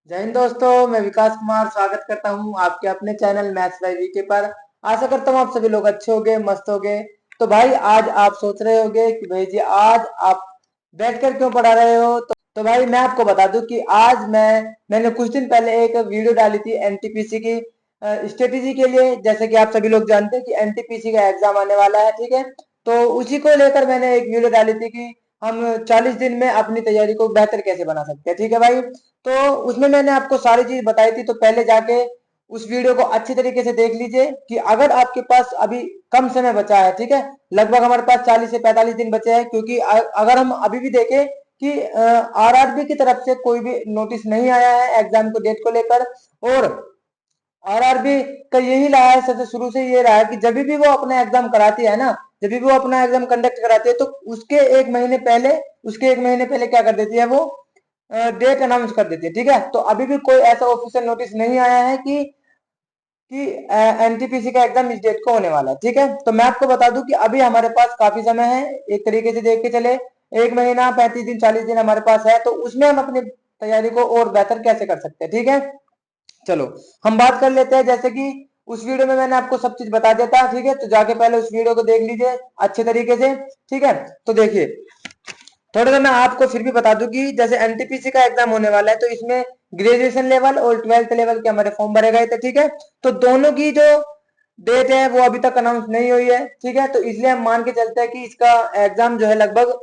जय हिंद दोस्तों, मैं विकास कुमार स्वागत करता हूं आपके अपने चैनल मैथ्स बाय वीके पर। आशा करता हूं आप सभी लोग अच्छे होंगे, मस्त होंगे। तो भाई आज आप सोच रहे होंगे कि भाई जी आज आप बैठकर क्यों पढ़ा रहे हो। तो भाई मैं आपको बता दूं कि आज मैंने कुछ दिन पहले एक वीडियो डाली थी एनटीपीसी की स्ट्रेटेजी के लिए। जैसे कि आप सभी लोग जानते हैं कि एनटीपीसी का एग्जाम आने वाला है, ठीक है। तो उसी को लेकर मैंने एक वीडियो डाली थी कि हम 40 दिन में अपनी तैयारी को बेहतर कैसे बना सकते हैं, ठीक है भाई। तो उसमें मैंने आपको सारी चीज बताई थी, तो पहले जाके उस वीडियो को अच्छी तरीके से देख लीजिए कि अगर आपके पास अभी कम समय बचा है, ठीक है, लगभग हमारे पास 40 से 45 दिन बचे हैं। क्योंकि अगर हम अभी भी देखें कि आरआरबी की तरफ से कोई भी नोटिस नहीं आया है एग्जाम को डेट को लेकर, और आरआरबी का यही रहा है, सबसे शुरू से ये रहा है कि जब भी वो अपना एग्जाम कराती है ना, जब भी वो अपना एग्जाम कंडक्ट कराती है, तो उसके एक महीने पहले क्या कर देती है वो, डेट अनाउंस कर देती है, ठीक है। तो अभी भी कोई ऐसा ऑफिशियल नोटिस नहीं आया है कि एनटीपीसी का एग्जाम इस डेट को होने वाला है, ठीक है। तो मैं आपको बता दूं कि अभी हमारे पास काफी समय है। एक तरीके से देख के चले, एक महीना 35 दिन 40 दिन हमारे पास है, तो उसमें हम अपनी तैयारी को और बेहतर कैसे कर सकते हैं, ठीक है। चलो हम बात कर लेते हैं। जैसे कि उस वीडियो में मैंने आपको सब चीज बता दिया था, ठीक है। तो जाके पहले उस वीडियो को देख लीजिए अच्छे तरीके से, ठीक है। तो देखिए, थोड़ा सा मैं आपको फिर भी बता दूं कि जैसे एनटीपीसी का एग्जाम होने वाला है, तो इसमें ग्रेजुएशन लेवल और 12th लेवल के हमारे फॉर्म भरे गए थे, ठीक है। तो दोनों की जो डेट है वो अभी तक अनाउंस नहीं हुई है, ठीक है। तो इसलिए हम मान के चलते हैं कि इसका एग्जाम जो है लगभग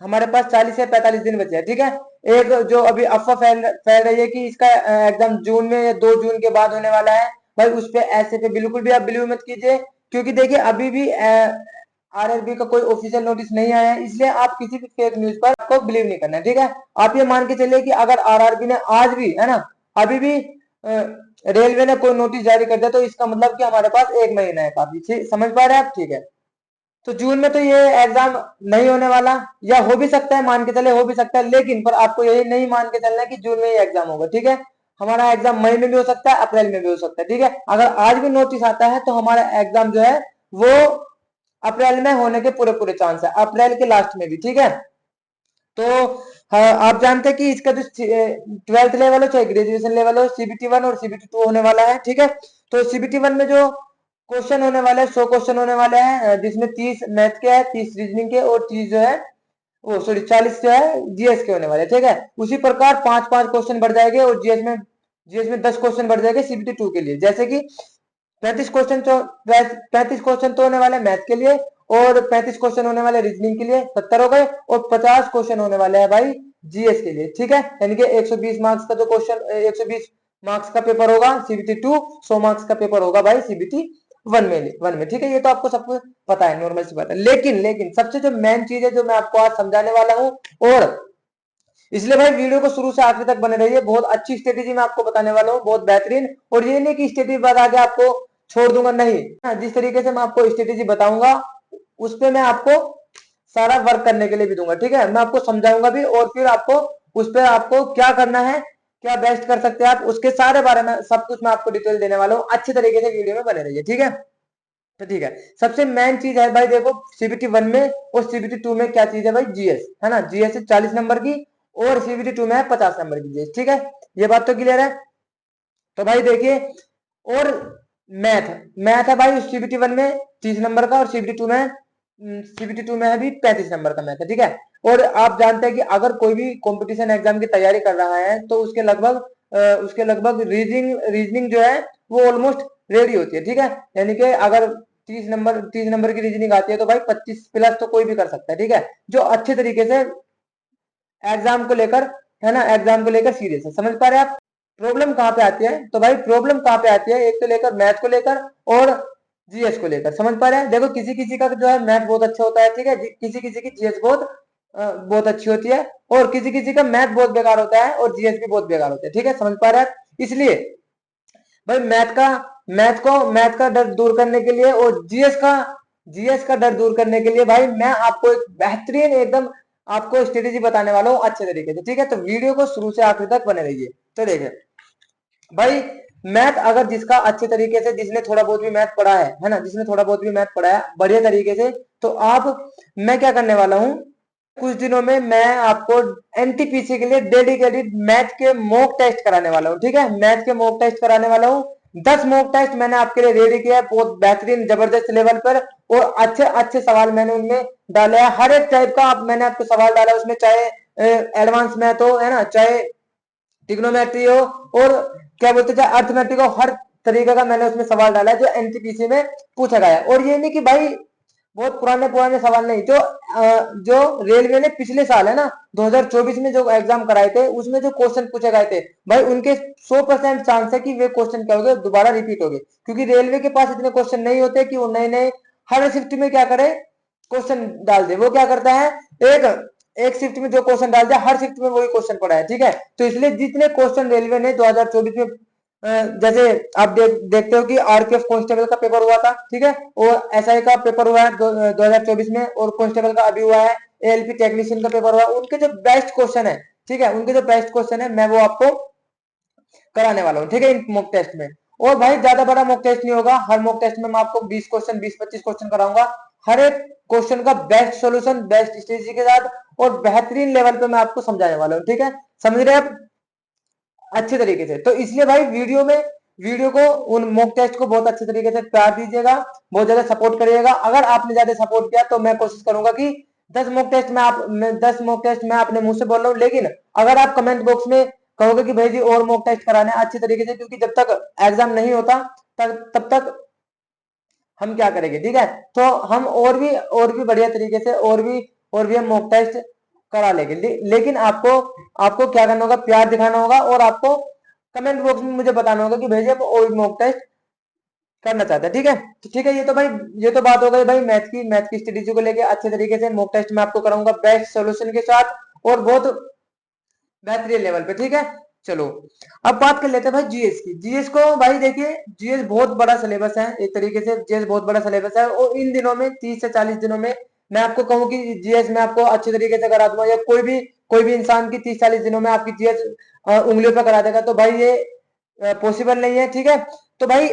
हमारे पास 40 से 45 दिन बचे हैं, ठीक है। एक जो अभी अफवाह फैल रही है कि इसका एग्जाम जून में या 2 जून के बाद होने वाला है, भाई उस पे ऐसे पे बिल्कुल भी आप बिलीव मत कीजिए। क्योंकि देखिए अभी भी आरआरबी का कोई ऑफिशियल नोटिस नहीं आया है, इसलिए आप किसी भी फेक न्यूज पर आपको बिलीव नहीं करना है, ठीक है। आप ये मान के चलिए कि अगर आरआरबी ने आज भी, है ना, अभी भी रेलवे ने कोई नोटिस जारी कर दिया, तो इसका मतलब कि हमारे पास एक महीना है काफी, समझ पा रहे हैं आप, ठीक है। तो जून में तो ये एग्जाम नहीं होने वाला, या हो भी सकता है, मान के चले हो भी सकता है, लेकिन पर आपको यही नहीं मान के चलना है कि जून में ये एग्जाम होगा, ठीक है। हमारा एग्जाम मई में भी हो सकता है, अप्रैल में भी हो सकता है, ठीक है। अगर आज भी नोटिस आता है तो हमारा एग्जाम जो है वो अप्रैल में होने के पूरे पूरे चांस है, अप्रैल के लास्ट में भी, ठीक है। तो हाँ, आप जानते हैं कि इसका जो 12th लेवल हो चाहे ग्रेजुएशन लेवल हो, सीबीटी 1 और सीबीटी 2 होने वाला है, ठीक है। तो सीबीटी 1 में जो क्वेश्चन होने वाले हैं, 100 क्वेश्चन होने वाले हैं, जिसमें 30 मैथ के है, 30 रीजनिंग के, और 30 जो है वो सॉरी 40 जो है जीएस के होने वाले, ठीक है। उसी प्रकार पांच पांच क्वेश्चन बढ़ जाएंगे, और जीएस में 10 क्वेश्चन बढ़ जाएंगे सीबीटी 2 के लिए। जैसे कि 35 क्वेश्चन तो होने वाले मैथ के लिए, और 35 क्वेश्चन होने वाले रीजनिंग के लिए, 70 हो गए, और 50 क्वेश्चन होने वाले हैं भाई जीएस के लिए, ठीक है। यानी कि 120 मार्क्स का जो क्वेश्चन, 120 मार्क्स का पेपर होगा सीबीटी 2, 100 मार्क्स का पेपर होगा भाई सीबीटी 1 में, ठीक है। ये तो आपको सब कुछ पता है, नॉर्मल सी बात है। लेकिन लेकिन सबसे जो मेन चीज है जो मैं आपको आज समझाने वाला हूँ, और इसलिए भाई वीडियो को शुरू से आखिर तक बने रहिए। बहुत अच्छी स्ट्रेटेजी मैं आपको बताने वाला हूँ, बहुत बेहतरीन। और ये नहीं कि स्ट्रेटेजी बता के आपको छोड़ दूंगा, नहीं। हाँ, जिस तरीके से मैं आपको स्ट्रेटेजी बताऊंगा उस पे मैं आपको सारा वर्क करने के लिए भी दूंगा, ठीक है। मैं आपको समझाऊंगा भी, और फिर आपको उस पर आपको क्या करना है, क्या बेस्ट कर सकते हैं आप, उसके सारे बारे में सब कुछ मैं आपको डिटेल देने वाला हूँ। अच्छे तरीके से वीडियो में बने रहिए, ठीक है। तो ठीक है, सबसे मेन चीज है भाई, देखो सीबीटी 1 में और सीबीटी 2 में क्या चीज है भाई, जीएस, है ना। जीएस है 40 नंबर की, और सीबीटी 2 में है 50 नंबर की जीएस, ठीक है। ये बात तो क्लियर है। तो भाई देखिए, और मैथ मैथ है भाई सीबीटी 1 में 30 नंबर का, और सीबीटी 2 में है भी 35 नंबर का मैथ है, ठीक है। और आप जानते हैं कि अगर कोई भी कंपटीशन एग्जाम की तैयारी कर रहा है, तो उसके लगभग रीजनिंग जो है वो ऑलमोस्ट रेडी होती है, ठीक है। यानी कि अगर 30 नंबर की रीजनिंग आती है, तो भाई 25 प्लस तो कोई भी कर सकता है, ठीक है, जो अच्छे तरीके से एग्जाम को लेकर, है ना, एग्जाम को लेकर सीरियस है। समझ पा रहे हैं आप। प्रॉब्लम कहाँ पे आती है, तो भाई प्रॉब्लम कहाँ पे आती है, एक तो लेकर मैथ को लेकर, और जीएस को लेकर। समझ पा रहे हैं। देखो किसी किसी का जो है मैथ बहुत अच्छा होता है, ठीक है, किसी किसी की जीएस बहुत अच्छी होती है, और किसी किसी का मैथ बहुत बेकार होता है, और जीएस भी बहुत बेकार होता है, ठीक है। समझ पा रहे हैं आप। इसलिए भाई मैथ का डर दूर करने के लिए, और जीएस का डर दूर करने के लिए भाई मैं आपको एक बेहतरीन एकदम आपको स्ट्रेटेजी बताने वाला हूँ अच्छे तरीके से, ठीक है। तो वीडियो को शुरू से आखिर तक बने रहिए। तो देखिए भाई, मैथ अगर जिसका अच्छे तरीके से, जिसने थोड़ा बहुत भी मैथ पढ़ा है ना, जिसने थोड़ा बहुत भी मैथ पढ़ा है बढ़िया तरीके से, तो आप मैं क्या करने वाला हूँ, कुछ दिनों में मैं आपको एनटीपीसी के लिए डेडिकेटेड मैथ के मॉक टेस्ट कराने वाला हूँ। ठीक है, मैथ के मॉक टेस्ट कराने वाला हूँ। 10 मॉक टेस्ट मैंने आपके लिए रेडी किया है, बहुत बेहतरीन जबरदस्त लेवल पर, और अच्छे अच्छे सवाल मैंने उनमें डाले हैं। हर एक टाइप का मैंने आपको सवाल डाला है उसमें, चाहे एडवांस मैथ हो, है ना, चाहे ट्रिग्नोमेट्री हो, और क्या बोलते हैं अर्थमेटिक हो, हर तरीके का मैंने उसमें सवाल डाला है जो एनटीपीसी में पूछा गया है। और ये नहीं कि भाई बहुत पुराने पुराने सवाल नहीं, जो रेलवे ने पिछले साल, है ना, 2024 में जो एग्जाम कराए थे उसमें जो क्वेश्चन पूछे गए थे भाई, उनके 100% चांस है कि वे क्वेश्चन क्या हो गए, दोबारा रिपीट हो गए, क्योंकि रेलवे के पास इतने क्वेश्चन नहीं होते कि वो नए नए हर शिफ्ट में क्या करे, क्वेश्चन डाल दे। वो क्या करता है, एक एक शिफ्ट में जो क्वेश्चन डाल दिया, हर शिफ्ट में वही क्वेश्चन पड़ा है। ठीक है, तो इसलिए जितने क्वेश्चन रेलवे ने 2024 में जैसे आप देखते हो कि आरपीएफ कांस्टेबल का पेपर हुआ था, ठीक है, और एसआई का पेपर हुआ है 2024 में, और कांस्टेबल का अभी हुआ है, एएलपी टेक्नीशियन का पेपर हुआ है। उनके जो बेस्ट क्वेश्चन है, ठीक है, उनके जो बेस्ट क्वेश्चन है मैं वो आपको कराने वाला हूँ। ठीक है, इन मॉक टेस्ट में। और भाई ज्यादा बड़ा मॉक टेस्ट नहीं होगा, हर मॉक टेस्ट में मैं आपको 20 क्वेश्चन, 20-25 क्वेश्चन कराऊंगा, हर एक क्वेश्चन का बेस्ट सॉल्यूशन, बेस्ट स्ट्रेटजी के साथ, और बेहतरीन लेवल पे मैं आपको समझाने वाला हूँ। ठीक है, समझ रहे हैं आप अच्छे तरीके से? तो इसलिए भाई वीडियो को, उन मॉक टेस्ट को बहुत अच्छे तरीके से प्यार दीजिएगा, बहुत ज्यादा सपोर्ट करिएगा। अगर आपने ज्यादा सपोर्ट किया तो मैं कोशिश करूंगा कि 10 मॉक टेस्ट मैं अपने मुंह से बोल रहा हूँ, लेकिन अगर आप कमेंट बॉक्स में कहोगे कि भाई जी और मॉक टेस्ट कराने अच्छे तरीके से, क्योंकि जब तक एग्जाम नहीं होता तब तक हम क्या करेंगे। ठीक है, तो हम और भी बढ़िया तरीके से और भी हम मॉक टेस्ट करा लेंगे। लेकिन आपको क्या करना होगा, प्यार दिखाना होगा, और आपको कमेंट बॉक्स में मुझे बताना होगा कि भेजिए और मॉक टेस्ट करना चाहते हैं। ठीक है, तो ठीक है, ये तो बात हो गई भाई मैथ की स्ट्रेटेजी को लेके। अच्छे तरीके से मॉक टेस्ट मैं आपको कराऊंगा बेस्ट सोल्यूशन के साथ, और बहुत बेहतरीन लेवल पे। ठीक है, चलो अब बात कर लेते हैं भाई जीएस की। जीएस को भाई देखिए, जीएस बहुत बड़ा सिलेबस है, एक तरीके से जीएस बहुत बड़ा सिलेबस है, और इन दिनों में 30 से 40 दिनों में मैं आपको कहूँ कि जीएस में आपको अच्छे तरीके से करा दूंगा, या कोई भी इंसान की 30-40 दिनों में आपकी जीएस उंगलियों पर करा देगा, तो भाई ये पॉसिबल नहीं है। ठीक है, तो भाई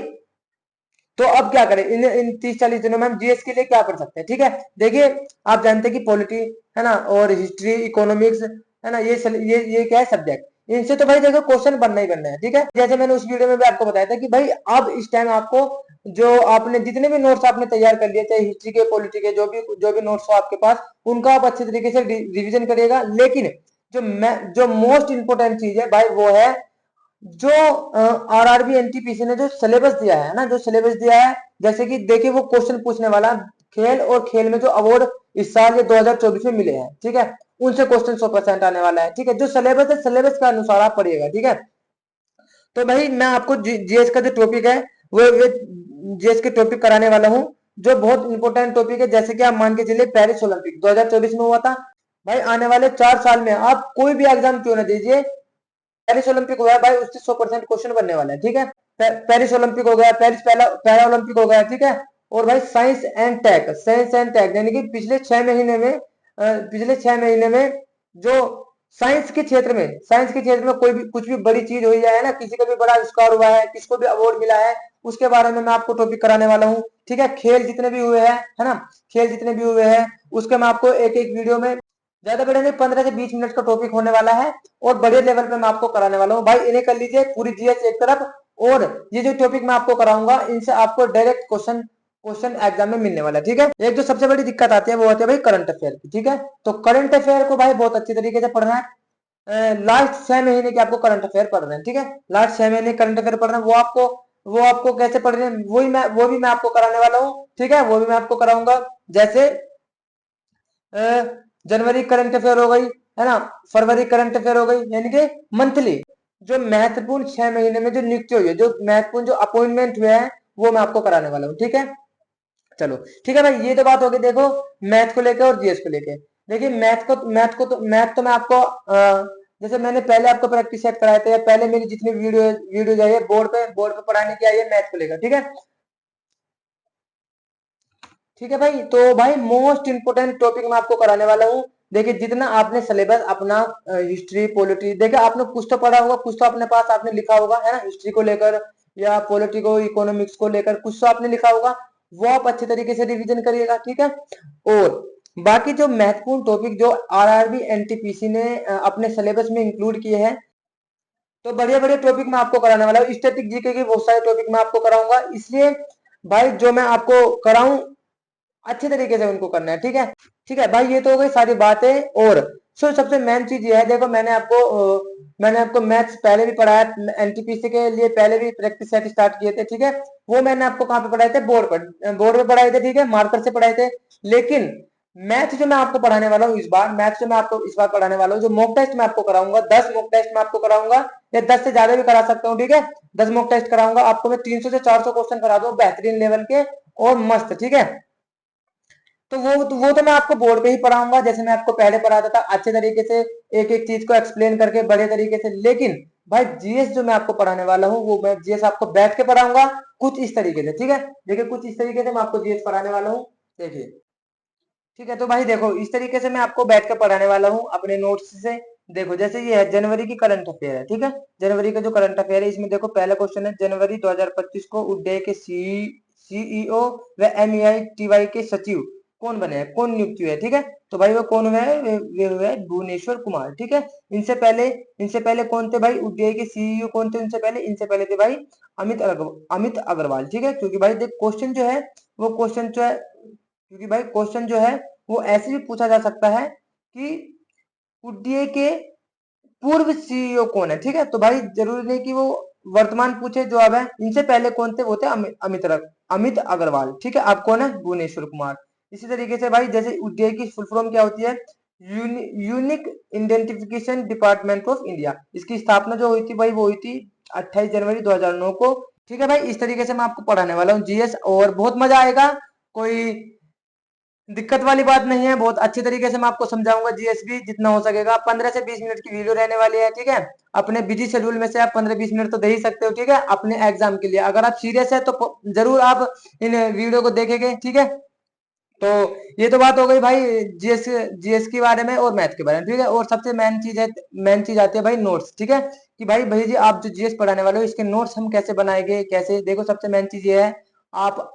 तो अब क्या करें, इन 30-40 दिनों में हम जीएस के लिए क्या कर सकते हैं। ठीक है, देखिए आप जानते हैं कि पॉलिटी, है ना, और हिस्ट्री, इकोनॉमिक्स, है ना, ये क्या है, सब्जेक्ट, इनसे तो भाई देखो क्वेश्चन बनना ही बनना है। ठीक है, जैसे मैंने उस वीडियो में भी आपको बताया था कि भाई अब इस टाइम आपको जो आपने जितने भी नोट्स आपने तैयार कर लिए, चाहे हिस्ट्री के, पॉलिटी के, जो भी नोट्स हो आपके पास, उनका आप अच्छे तरीके से रिविजन करिएगा। लेकिन जो मोस्ट इंपोर्टेंट चीज है भाई, वो है जो आरआरबी एनटीपीसी ने जो सिलेबस दिया है ना, जो सिलेबस दिया है, जैसे कि देखिए वो क्वेश्चन पूछने वाला खेल, और खेल में जो अवार्ड इस साल ये 2024 में मिले हैं, ठीक है, उनसे क्वेश्चन 100% आने वाला है। ठीक है, जो सिलेबस है, सिलेबस के अनुसार आप पढ़िएगा। ठीक है, तो भाई मैं आपको जीएस का जो टॉपिक है वो जीएस के टॉपिक कराने वाला हूँ, जो बहुत इंपॉर्टेंट टॉपिक है। जैसे कि आप मान के चलिए पेरिस ओलंपिक 2024 में हुआ था भाई, आने वाले 4 साल में आप कोई भी एग्जाम क्यों ना दीजिए, पेरिस ओलंपिक हो गया भाई, उससे 100% क्वेश्चन बनने वाले हैं। ठीक है, पेरिस ओलंपिक हो गया, पेरिस पैरा ओलंपिक हो गया। ठीक है, और भाई साइंस एंड टेक यानी कि पिछले 6 महीने में जो साइंस के क्षेत्र में कोई भी कुछ भी बड़ी चीज हुई है ना, किसी का भी बड़ा आविष्कार हुआ है, किसको भी अवार्ड मिला है, उसके बारे में मैं आपको टॉपिक कराने वाला हूँ। ठीक है, खेल जितने भी हुए हैं, है ना, खेल जितने भी हुए हैं उसके मैं आपको एक एक वीडियो में, ज्यादा बड़े नहीं, 15 से 20 मिनट का टॉपिक होने वाला है, और बड़े लेवल पे मैं आपको कराने वाला हूँ। भाई इन्हें कर लीजिए, पूरी जीएस एक तरफ, और ये जो टॉपिक मैं आपको कराऊंगा इनसे आपको डायरेक्ट क्वेश्चन एग्जाम में मिलने वाला है। ठीक है, एक जो सबसे बड़ी दिक्कत आती है वो होती है भाई करंट अफेयर की। ठीक है, तो करंट अफेयर को भाई बहुत अच्छी तरीके से पढ़ना है। लास्ट 6 महीने के आपको करंट अफेयर पढ़ रहे हैं। ठीक है, लास्ट 6 महीने करंट अफेयर पढ़ रहे हैं, वो आपको कैसे पढ़ रहे हैं, वो भी मैं आपको कराने वाला हूँ। ठीक है, वो भी मैं आपको कराऊंगा। जैसे जनवरी करंट अफेयर हो गई, है ना, फरवरी करंट अफेयर हो गई, यानी कि मंथली जो महत्वपूर्ण 6 महीने में जो नियुक्ति हुई है, जो महत्वपूर्ण जो अपॉइंटमेंट हुए हैं, वो मैं आपको कराने वाला हूँ। ठीक है, चलो ठीक है भाई, ये तो बात होगी देखो मैथ को लेकर और जीएस को लेकर। देखिए मैथ तो मैं आपको जैसे मैंने पहले आपको प्रैक्टिस सेट कराए थे, पहले मेरी जितनी वीडियो आई है बोर्ड पे पढ़ाने की आई है मैथ को लेकर। ठीक है, ठीक है भाई, तो भाई मोस्ट इंपोर्टेंट टॉपिक मैं आपको कराने वाला हूँ। देखिए जितना आपने सिलेबस अपना हिस्ट्री, पॉलिटी, देखिए आपने कुछ तो पढ़ा होगा, कुछ तो अपने पास आपने लिखा होगा, है ना, हिस्ट्री को लेकर या पॉलिटी को, इकोनॉमिक्स को लेकर कुछ तो आपने लिखा होगा, वो आप अच्छे तरीके से रिवीजन करिएगा। ठीक है, और बाकी जो महत्वपूर्ण टॉपिक जो आरआरबी एनटीपीसी ने अपने सिलेबस में इंक्लूड किए हैं, तो बढ़िया बढ़िया टॉपिक मैं आपको कराने वाला हूँ। स्टैटिक जीके के बहुत सारे टॉपिक मैं आपको कराऊंगा, इसलिए भाई जो मैं आपको कराऊं अच्छे तरीके से उनको करना है। ठीक है, ठीक है भाई, ये तो हो गई सारी बातें। और सबसे मेन चीज ये है, देखो मैंने आपको मैथ्स पहले भी पढ़ाया, एनटीपीसी के लिए पहले भी प्रैक्टिस सेट स्टार्ट किए थे। ठीक है, वो मैंने आपको कहाँ पे पढ़ाए थे, बोर्ड पे पढ़ाए थे। ठीक है, मार्कर से पढ़ाए थे। लेकिन मैथ जो मैं आपको पढ़ाने वाला हूँ इस बार, मैथ जो मैं आपको इस बार पढ़ाने वाला हूँ, जो मॉक टेस्ट मैं आपको कराऊंगा, 10 मॉक टेस्ट मैं आपको कराऊंगा, या 10 से ज्यादा भी करा सकता हूँ। ठीक है, 10 मॉक टेस्ट कराऊंगा आपको मैं, 300 से 400 क्वेश्चन करा दूँ बेहतरीन लेवल के और मस्त। ठीक है, तो मैं आपको बोर्ड पे ही पढ़ाऊंगा, जैसे मैं आपको पहले पढ़ाता था, अच्छे तरीके से एक एक चीज को एक्सप्लेन करके बड़े तरीके से। लेकिन भाई जीएस जो मैं आपको पढ़ाने वाला हूँ, वो मैं जीएस आपको बैठ के पढ़ाऊंगा कुछ इस तरीके से। ठीक है, देखिए कुछ इस तरीके से मैं आपको जीएस पढ़ाने वाला हूँ, देखिए। ठीक है, तो भाई देखो इस तरीके से मैं आपको बैठ कर पढ़ाने वाला हूँ अपने नोट्स से। देखो जैसे ये है जनवरी की करंट अफेयर है। ठीक है, जनवरी का जो करंट अफेयर है, इसमें देखो पहला क्वेश्चन है, जनवरी 2025 को उड्डयन के सीईओ व एमईआईटीवाई के सचिव कौन बने हैं, कौन नियुक्त हुए हैं। ठीक है, तो भाई वो कौन हुए हैं, वे हुए हैं भुवनेश्वर कुमार। ठीक है, इनसे पहले कौन थे भाई, उड्डयन के सीईओ कौन थे इनसे पहले थे भाई अमित अग्रवाल। ठीक है, क्योंकि भाई देख क्वेश्चन जो है, वो क्वेश्चन जो है, क्योंकि भाई क्वेश्चन जो है वो ऐसे भी पूछा जा सकता है कि उड्डीए के पूर्व सीईओ कौन है। ठीक है, तो भाई जरूरी नहीं कि वो वर्तमान पूछे, जवाब है इनसे पहले कौन थे, वो थे अमित अग्रवाल। ठीक है, आप कौन है, भुवनेश्वर कुमार। इसी तरीके से भाई जैसे उड्डीए की फुल फॉर्म क्या होती है, unique identification department of India. इसकी स्थापना जो हुई थी भाई, वो हुई थी 28 जनवरी 2009 को। ठीक है भाई, इस तरीके से मैं आपको पढ़ाने वाला हूँ जीएस, और बहुत मजा आएगा, कोई दिक्कत वाली बात नहीं है। बहुत अच्छे तरीके से मैं आपको समझाऊंगा जीएसबी जितना हो सकेगा। 15 से 20 मिनट की वीडियो रहने वाली है। ठीक है, अपने बिजी शेड्यूल में से आप 15-20 मिनट तो दे ही सकते हो। ठीक है, अपने एग्जाम के लिए अगर आप सीरियस है तो जरूर आप इन वीडियो को देखेंगे। ठीक है, तो ये तो बात हो गई भाई जीएस जीएस के बारे में और मैथ के बारे में। ठीक है, और सबसे मेन चीज आती है भाई नोट्स। ठीक है, कि भाई भाई जी आप जो जीएस पढ़ाने वाले हो, इसके नोट्स हम कैसे बनाएंगे, कैसे, देखो सबसे मेन चीज ये है, आप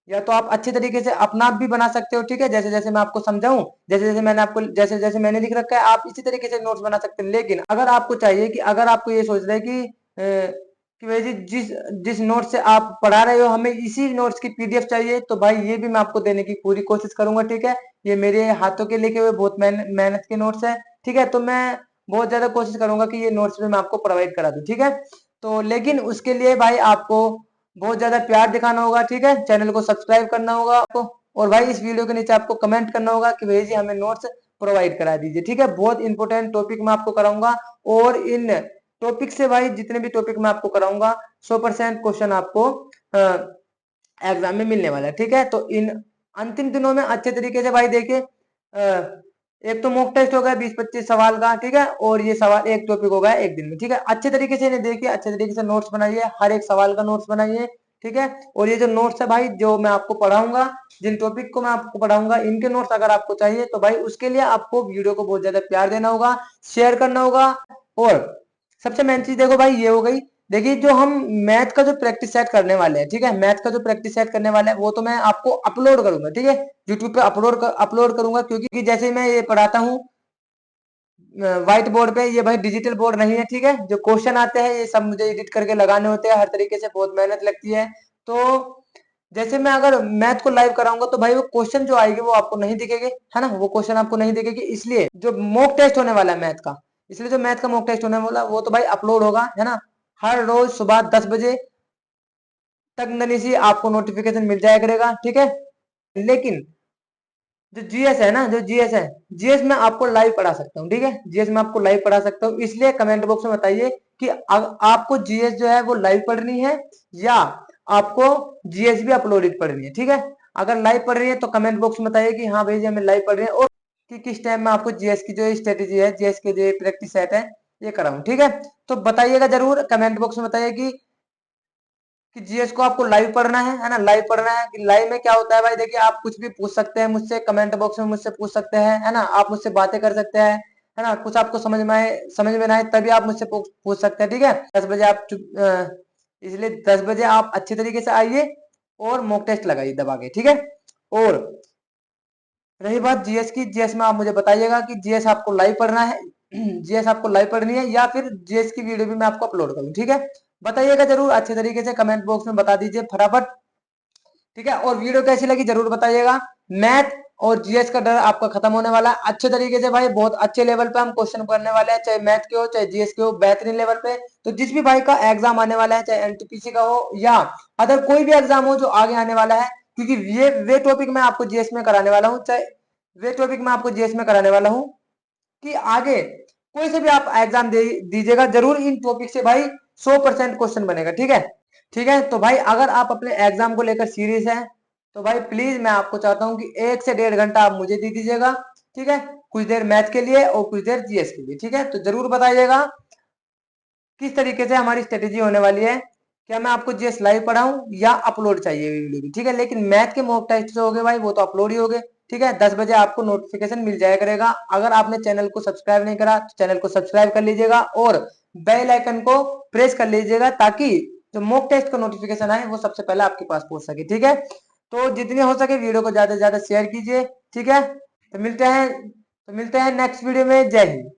या तो आप अच्छे तरीके से अपना आप भी बना सकते हो। ठीक है, जैसे जैसे मैं आपको समझाऊं, जैसे जैसे मैंने लिख रखा है, आप इसी तरीके से नोट्स बना सकते हैं। लेकिन अगर आपको चाहिए कि, अगर आपको ये सोच रहे हैं कि भाई जी जिस जिस नोट से आप पढ़ा रहे हो हमें इसी नोट्स की पीडीएफ चाहिए, तो भाई ये भी मैं आपको देने की पूरी कोशिश करूंगा। ठीक है, ये मेरे हाथों के लिखे हुए बहुत मेहनत के नोट्स है। ठीक है, तो मैं बहुत ज्यादा कोशिश करूंगा कि ये नोट्स भी मैं आपको प्रोवाइड करा दूं। ठीक है, तो लेकिन उसके लिए भाई आपको बहुत ज्यादा प्यार दिखाना होगा। ठीक है, चैनल को सब्सक्राइब करना होगा आपको, और भाई इस वीडियो के नीचे आपको कमेंट करना होगा कि भाई जी हमें नोट्स प्रोवाइड करा दीजिए। ठीक है, बहुत इंपॉर्टेंट टॉपिक मैं आपको कराऊंगा, और इन टॉपिक से भाई जितने भी टॉपिक मैं आपको कराऊंगा 100% क्वेश्चन आपको एग्जाम में मिलने वाला है। ठीक है, तो इन अंतिम दिनों में अच्छे तरीके से भाई देखिए, एक तो मॉक टेस्ट होगा 20-25 सवाल का। ठीक है, और ये सवाल एक टॉपिक होगा एक दिन में। ठीक है, अच्छे तरीके से इन्हें देखिए, अच्छे तरीके से नोट्स बनाइए, हर एक सवाल का नोट्स बनाइए। ठीक है, और ये जो नोट्स है भाई, जो मैं आपको पढ़ाऊंगा, जिन टॉपिक को मैं आपको पढ़ाऊंगा, इनके नोट्स अगर आपको चाहिए तो भाई उसके लिए आपको वीडियो को बहुत ज्यादा प्यार देना होगा, शेयर करना होगा। और सबसे मेन चीज देखो भाई ये हो गई, देखिए जो हम मैथ का जो प्रैक्टिस सेट करने वाले हैं, ठीक है, मैथ का जो प्रैक्टिस सेट करने वाले हैं, वो तो मैं आपको अपलोड करूंगा। ठीक है, यूट्यूब पे अपलोड करूंगा, क्योंकि जैसे मैं ये पढ़ाता हूँ व्हाइट बोर्ड पे, ये भाई डिजिटल बोर्ड नहीं है। ठीक है, जो क्वेश्चन आते हैं ये सब मुझे एडिट करके लगाने होते हैं, हर तरीके से बहुत मेहनत लगती है। तो जैसे मैं अगर मैथ को लाइव कराऊंगा तो भाई वो क्वेश्चन जो आएंगे वो आपको नहीं दिखेंगे, है ना, वो क्वेश्चन आपको नहीं दिखेगी। इसलिए जो मॉक टेस्ट होने वाला है मैथ का, इसलिए जो मैथ का मॉक टेस्ट होने वाला वो तो भाई अपलोड होगा, है ना, हर रोज सुबह 10 बजे तक ननीसी आपको नोटिफिकेशन मिल जाया करेगा। ठीक है, लेकिन जो जीएस है ना, जो जीएस है, जीएस में आपको लाइव पढ़ा सकता हूँ। ठीक है, जीएस में आपको लाइव पढ़ा सकता हूँ, इसलिए कमेंट बॉक्स में बताइए कि आपको जीएस जो है वो लाइव पढ़नी है, या आपको जीएस भी अपलोडेड पढ़नी है। ठीक है, अगर लाइव पढ़ रही है तो कमेंट बॉक्स में बताइए कि हाँ भाई जी हमें लाइव पढ़ रही है, और कि किस टाइम में आपको जीएस की जो स्ट्रेटेजी है, जीएस के जो प्रैक्टिस सेट है, ये कराऊं। ठीक है, तो बताइएगा जरूर, कमेंट बॉक्स में बताइए कि जीएस को आपको लाइव पढ़ना है ना, लाइव पढ़ना है। कि लाइव में क्या होता है भाई, देखिए आप कुछ भी पूछ सकते हैं मुझसे, कमेंट बॉक्स में मुझसे पूछ सकते हैं, है ना, आप मुझसे बातें कर सकते हैं, है ना, कुछ आपको समझ में ना आए तभी आप मुझसे पूछ सकते हैं। ठीक है, 10 बजे आप इसलिए 10 बजे आप अच्छे तरीके से आइए और मॉक टेस्ट लगाइए दबा के। ठीक है, और रही बात जीएस की, जीएस में आप मुझे बताइएगा कि जीएस आपको लाइव पढ़ना है, जीएस आपको लाइव पढ़नी है या फिर जीएस की वीडियो भी मैं आपको अपलोड करूँ, ठीक है। बताइएगा जरूर अच्छे तरीके से, कमेंट बॉक्स में बता दीजिए फटाफट, ठीक है। और वीडियो कैसी लगी जरूर बताइएगा। मैथ और जीएस का डर आपका खत्म होने वाला है अच्छे तरीके से भाई, बहुत अच्छे लेवल पे हम क्वेश्चन करने वाले हैं, चाहे मैथ के हो चाहे जीएस के हो, बेहतरीन लेवल पे। तो जिस भी भाई का एग्जाम आने वाला है, चाहे एनटीपीसी का हो या अदर कोई भी एग्जाम हो जो आगे आने वाला है, क्योंकि ये वे टॉपिक मैं आपको जीएस में कराने वाला हूँ, चाहे वे टॉपिक मैं आपको जीएस में कराने वाला हूँ कि आगे कोई से भी आप एग्जाम दे दीजिएगा जरूर इन टॉपिक से भाई 100% क्वेश्चन बनेगा, ठीक है। ठीक है, तो भाई अगर आप अपने एग्जाम को लेकर सीरियस हैं तो भाई प्लीज मैं आपको चाहता हूं कि 1 से 1.5 घंटा आप मुझे दे दीजिएगा, ठीक है। कुछ देर मैथ के लिए और कुछ देर जीएस के लिए, ठीक है। तो जरूर बताइएगा किस तरीके से हमारी स्ट्रेटेजी होने वाली है, क्या मैं आपको जीएस लाइव पढ़ाऊं या अपलोड चाहिए वीडियो भी, ठीक है। लेकिन मैथ के मॉक टेस्ट जो हो गए भाई वो तो अपलोड ही हो गए, ठीक है। 10 बजे आपको नोटिफिकेशन मिल जाया करेगा। अगर आपने चैनल को सब्सक्राइब नहीं करा तो चैनल को सब्सक्राइब कर लीजिएगा और बेल आइकन को प्रेस कर लीजिएगा, ताकि जो मॉक टेस्ट का नोटिफिकेशन आए वो सबसे पहले आपके पास पहुंच सके, ठीक है। तो जितने हो सके वीडियो को ज्यादा से ज्यादा शेयर कीजिए, ठीक है। तो मिलते हैं नेक्स्ट वीडियो में। जय हिंद।